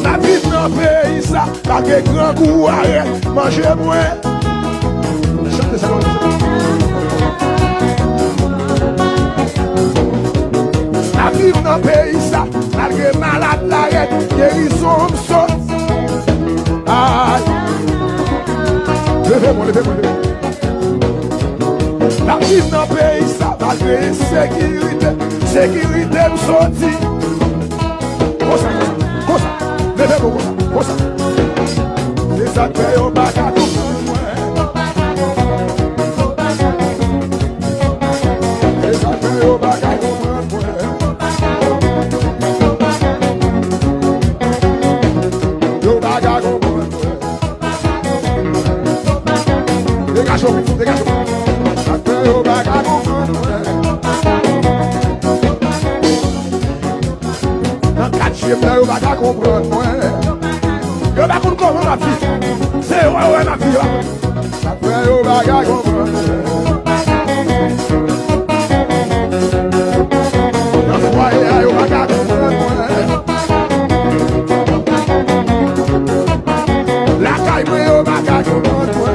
La vie dans le pays, ça, pas que grand coup arrête, mangez moins. Chantez ça comme ça. La vie dans le pays, ça, malgré malade l'arrête, guérison me saute. Aïe. Levez-moi, levez-moi, levez-moi. La vie dans le pays, ça, malgré sécurité, sécurité me saute. Comme ça, comme ça. Levez-moi, comme ça. Les acteurs au bagarre. Les acteurs au bagarre. Dégagez-moi, dégagez-moi. Acteurs au bagarre. Dans 4 chiffres, au bagarre comprendre moi. Je ne sais pas comment ma fille. C'est ouais, ma fille. Acteurs au bagarre comprendre. Dans le foyer, au bagarre comprendre moi. La caille, au bagarre comprendre moi.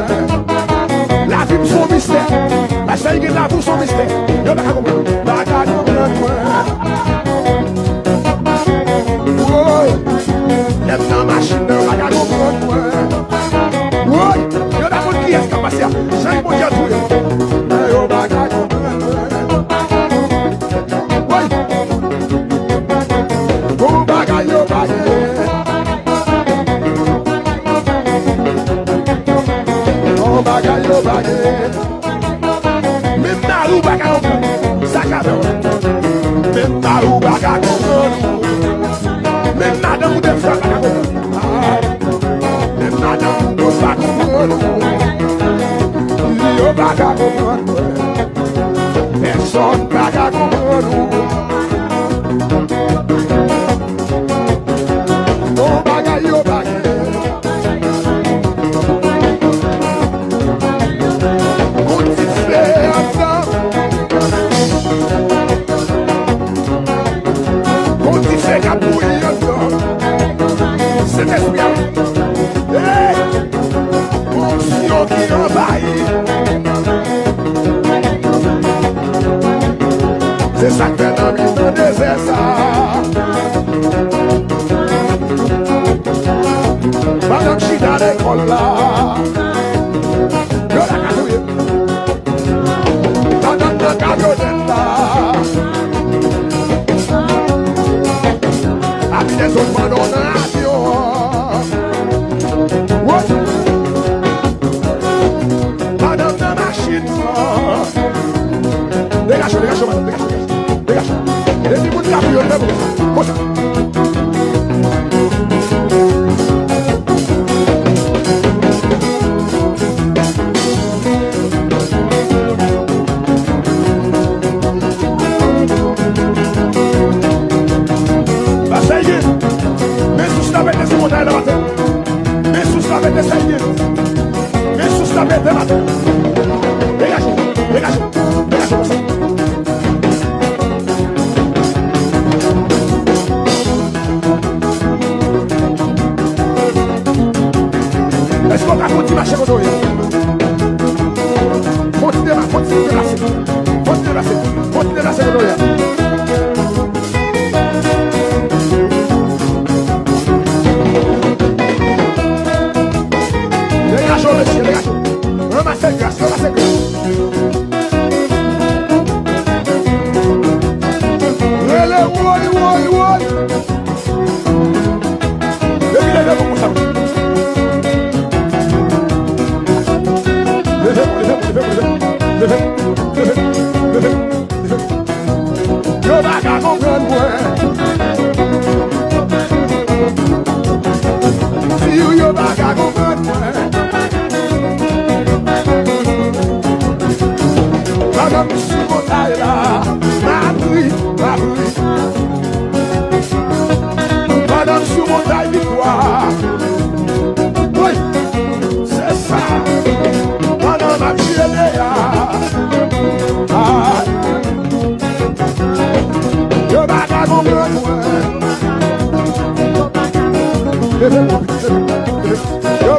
La vie, son mystère. La chaîne qui est là pour son mystère. Je ne sais pas comment. Bagarre comprendre moi. Lève dans la machine, on va comprendre moi. Oui, il y a des qui est capacité. J'ai mon Dieu tout. On va comprendre moi. Oui. On va gagner, on va gagner. On va gagner, on va gagner. Même dans l'eau, on va comprendre. Ça cadeau. Même dans l'eau, on va comprendre. Même madame ou des femmes, même madame ou des femmes, il y a pas qu'à comprendre, personne n'a qu'à comprendre. On bagaille, on bagaille. On dit fait ensemble. On dit fait qu'à bouillir. C'est esprit. Hey! Onction qui envahit. C'est ça que fait dans le désert ça. Madame Chida l'école là. Yo la cachouille. Madame la cachouille là. Ami des autres mandons dans l'avion. Madame la machine. Dégage, dégage, madame, dégage, dégage. Et puis vous dites la priorité, comme ça. Est-ce qu'on va continuer à marcher comme ça? Continuez à marcher, continuez à marcher, continuez à marcher, continuez à marcher comme ça. Dégagez, monsieur, dégagez. Ramassez grâce, ramassez grâce. Relais, woy, woy, woy. Levez comme ça. Yo baga comprendre moi. Si yo baga comprendre moi. Madame Soumontaille là, Madame Soumontaille victoire. Oui, c'est ça. Madame Abielea. Yo baga comprendre moi. Yo